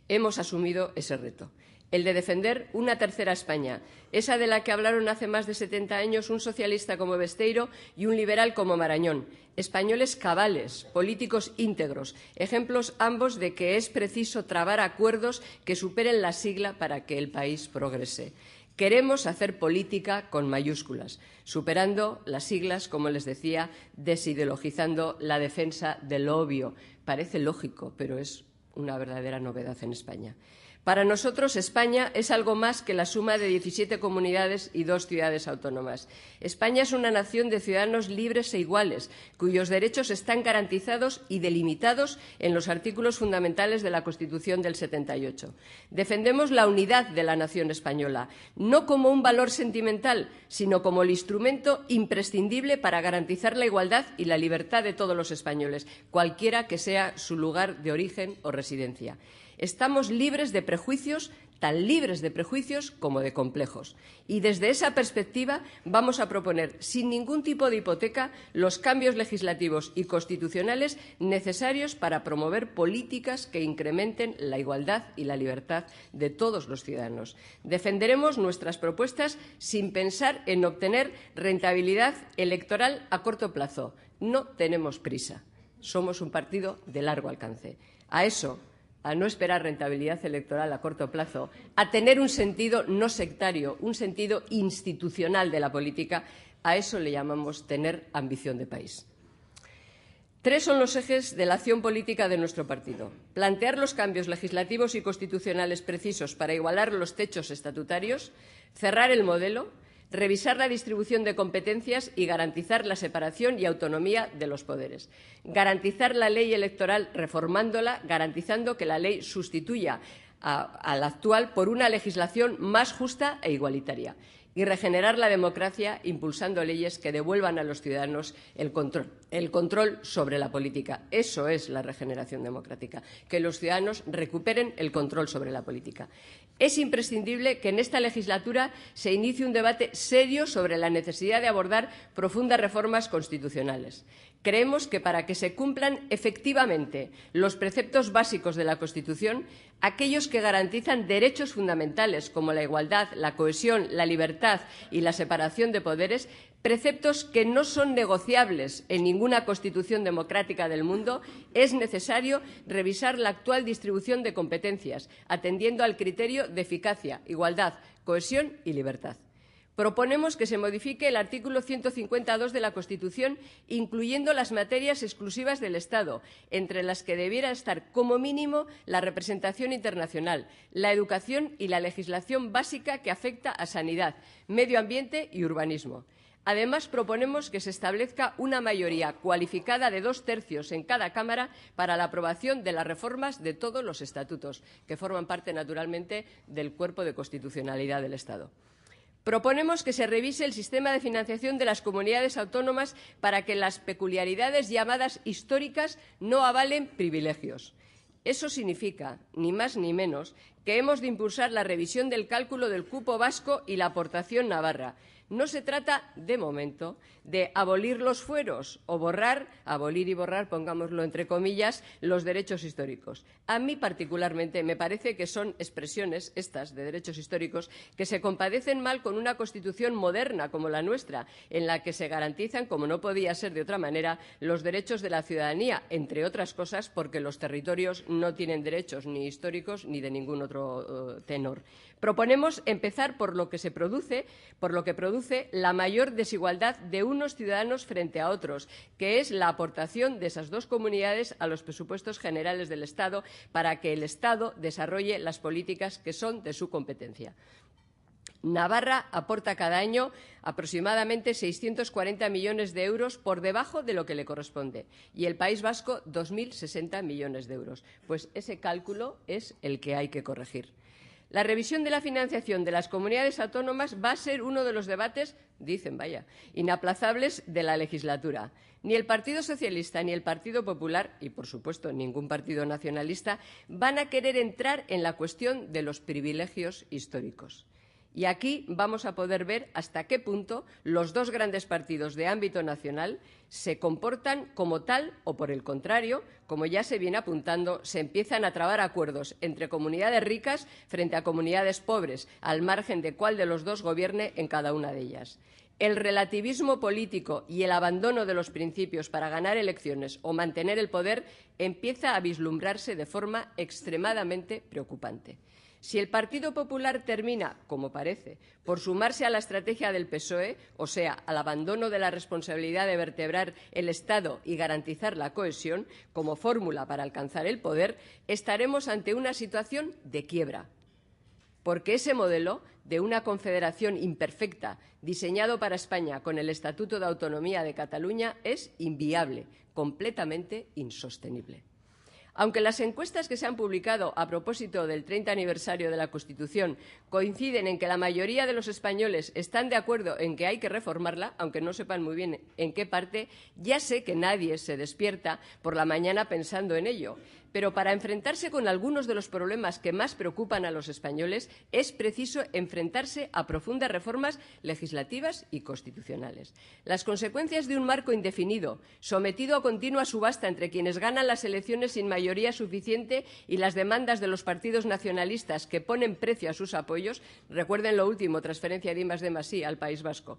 Hemos asumido ese reto, el de defender una tercera España, esa de la que hablaron hace más de 70 años un socialista como Besteiro y un liberal como Marañón. Españoles cabales, políticos íntegros, ejemplos ambos de que es preciso trabar acuerdos que superen la sigla para que el país progrese. Queremos hacer política con mayúsculas, superando las siglas, como les decía, desideologizando la defensa de lo obvio. Parece lógico, pero es una verdadera novedad en España. Para nosotros, España es algo más que la suma de 17 comunidades y 2 ciudades autónomas. España es una nación de ciudadanos libres e iguales, cuyos derechos están garantizados y delimitados en los artículos fundamentales de la Constitución del 78. Defendemos la unidad de la nación española, no como un valor sentimental, sino como el instrumento imprescindible para garantizar la igualdad y la libertad de todos los españoles, cualquiera que sea su lugar de origen o residencia. Estamos libres de prejuicios, tan libres de prejuicios como de complejos. Y desde esa perspectiva vamos a proponer, sin ningún tipo de hipoteca, los cambios legislativos y constitucionales necesarios para promover políticas que incrementen la igualdad y la libertad de todos los ciudadanos. Defenderemos nuestras propuestas sin pensar en obtener rentabilidad electoral a corto plazo. No tenemos prisa. Somos un partido de largo alcance. A no esperar rentabilidad electoral a corto plazo, a tener un sentido no sectario, un sentido institucional de la política, a eso le llamamos tener ambición de país. 3 son los ejes de la acción política de nuestro partido. Plantear los cambios legislativos y constitucionales precisos para igualar los techos estatutarios, cerrar el modelo, revisar la distribución de competencias y garantizar la separación y autonomía de los poderes. Garantizar la ley electoral reformándola, garantizando que la ley sustituya a la actual por una legislación más justa e igualitaria. Y regenerar la democracia impulsando leyes que devuelvan a los ciudadanos el control sobre la política. Eso es la regeneración democrática, que los ciudadanos recuperen el control sobre la política. Es imprescindible que en esta legislatura se inicie un debate serio sobre la necesidad de abordar profundas reformas constitucionales. Creemos que para que se cumplan efectivamente los preceptos básicos de la Constitución, aquellos que garantizan derechos fundamentales como la igualdad, la cohesión, la libertad y la separación de poderes, preceptos que no son negociables en ninguna constitución democrática del mundo, es necesario revisar la actual distribución de competencias, atendiendo al criterio de eficacia, igualdad, cohesión y libertad. Proponemos que se modifique el artículo 152 de la Constitución, incluyendo las materias exclusivas del Estado, entre las que debiera estar como mínimo la representación internacional, la educación y la legislación básica que afecta a sanidad, medio ambiente y urbanismo. Además, proponemos que se establezca una mayoría cualificada de 2/3 en cada Cámara para la aprobación de las reformas de todos los estatutos, que forman parte, naturalmente, del cuerpo de constitucionalidad del Estado. Proponemos que se revise el sistema de financiación de las comunidades autónomas para que las peculiaridades llamadas históricas no avalen privilegios. Eso significa, ni más ni menos, que hemos de impulsar la revisión del cálculo del cupo vasco y la aportación navarra. No se trata, de momento, de abolir los fueros o abolir y borrar, pongámoslo entre comillas, los derechos históricos. A mí, particularmente, me parece que son expresiones, estas, de derechos históricos, que se compadecen mal con una Constitución moderna como la nuestra, en la que se garantizan, como no podía ser de otra manera, los derechos de la ciudadanía, entre otras cosas, porque los territorios no tienen derechos ni históricos ni de ningún otro tenor. Proponemos empezar por lo que produce la mayor desigualdad de unos ciudadanos frente a otros, que es la aportación de esas 2 comunidades a los presupuestos generales del Estado para que el Estado desarrolle las políticas que son de su competencia. Navarra aporta cada año aproximadamente 640 millones de euros por debajo de lo que le corresponde y el País Vasco 2.060 millones de euros. Pues ese cálculo es el que hay que corregir. La revisión de la financiación de las comunidades autónomas va a ser uno de los debates, dicen, inaplazables de la legislatura. Ni el Partido Socialista ni el Partido Popular, y por supuesto ningún partido nacionalista, van a querer entrar en la cuestión de los privilegios históricos. Y aquí vamos a poder ver hasta qué punto los dos grandes partidos de ámbito nacional se comportan como tal o, por el contrario, como ya se viene apuntando, se empiezan a trabar acuerdos entre comunidades ricas frente a comunidades pobres, al margen de cuál de los dos gobierne en cada una de ellas. El relativismo político y el abandono de los principios para ganar elecciones o mantener el poder empieza a vislumbrarse de forma extremadamente preocupante. Si el Partido Popular termina, como parece, por sumarse a la estrategia del PSOE, o sea, al abandono de la responsabilidad de vertebrar el Estado y garantizar la cohesión como fórmula para alcanzar el poder, estaremos ante una situación de quiebra. Porque ese modelo de una confederación imperfecta diseñado para España con el Estatuto de Autonomía de Cataluña es inviable, completamente insostenible. Aunque las encuestas que se han publicado a propósito del 30 aniversario de la Constitución coinciden en que la mayoría de los españoles están de acuerdo en que hay que reformarla, aunque no sepan muy bien en qué parte, ya sé que nadie se despierta por la mañana pensando en ello. Pero para enfrentarse con algunos de los problemas que más preocupan a los españoles es preciso enfrentarse a profundas reformas legislativas y constitucionales. Las consecuencias de un marco indefinido, sometido a continua subasta entre quienes ganan las elecciones sin mayoría suficiente y las demandas de los partidos nacionalistas que ponen precio a sus apoyos, recuerden lo último, transferencia de I+D+I al País Vasco.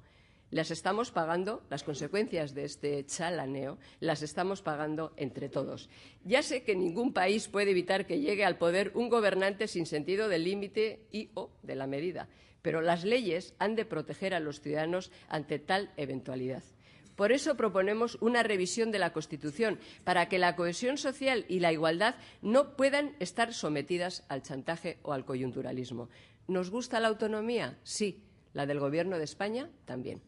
Las estamos pagando, las consecuencias de este chalaneo, las estamos pagando entre todos. Ya sé que ningún país puede evitar que llegue al poder un gobernante sin sentido del límite y o de la medida, pero las leyes han de proteger a los ciudadanos ante tal eventualidad. Por eso proponemos una revisión de la Constitución, para que la cohesión social y la igualdad no puedan estar sometidas al chantaje o al coyunturalismo. ¿Nos gusta la autonomía? Sí. La del Gobierno de España también.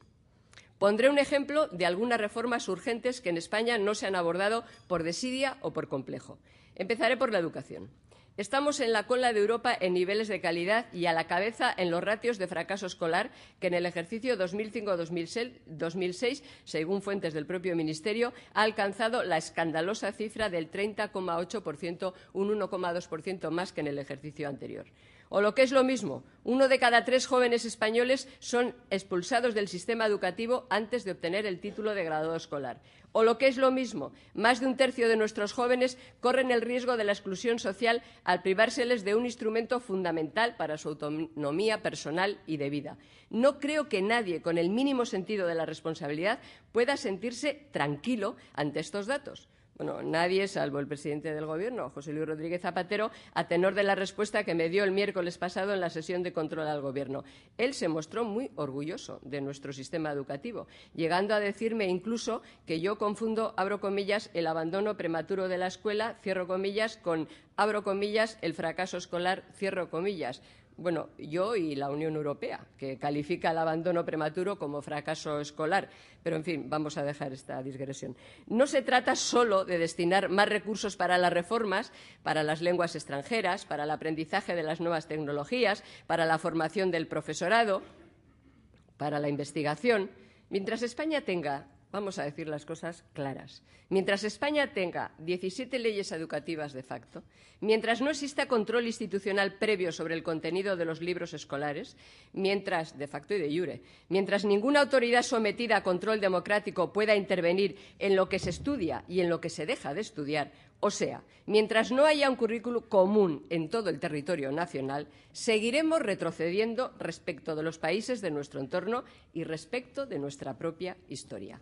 Pondré un ejemplo de algunas reformas urgentes que en España no se han abordado por desidia o por complejo. Empezaré por la educación. Estamos en la cola de Europa en niveles de calidad y a la cabeza en los ratios de fracaso escolar que en el ejercicio 2005-2006, según fuentes del propio Ministerio, ha alcanzado la escandalosa cifra del 30,8%, un 1,2% más que en el ejercicio anterior. O lo que es lo mismo, 1 de cada 3 jóvenes españoles son expulsados del sistema educativo antes de obtener el título de graduado escolar. O lo que es lo mismo, más de un tercio de nuestros jóvenes corren el riesgo de la exclusión social al privárseles de un instrumento fundamental para su autonomía personal y de vida. No creo que nadie con el mínimo sentido de la responsabilidad pueda sentirse tranquilo ante estos datos. Bueno, nadie, salvo el presidente del Gobierno, José Luis Rodríguez Zapatero, a tenor de la respuesta que me dio el miércoles pasado en la sesión de control al Gobierno. Él se mostró muy orgulloso de nuestro sistema educativo, llegando a decirme incluso que yo confundo, abro comillas, el abandono prematuro de la escuela, cierro comillas, con, abro comillas, el fracaso escolar, cierro comillas. Bueno, yo y la Unión Europea, que califica el abandono prematuro como fracaso escolar. Pero, en fin, vamos a dejar esta digresión. No se trata solo de destinar más recursos para las reformas, para las lenguas extranjeras, para el aprendizaje de las nuevas tecnologías, para la formación del profesorado, para la investigación. Mientras España tenga, vamos a decir las cosas claras, mientras España tenga 17 leyes educativas de facto, mientras no exista control institucional previo sobre el contenido de los libros escolares, mientras, de facto y de iure, mientras ninguna autoridad sometida a control democrático pueda intervenir en lo que se estudia y en lo que se deja de estudiar, o sea, mientras no haya un currículo común en todo el territorio nacional, seguiremos retrocediendo respecto de los países de nuestro entorno y respecto de nuestra propia historia.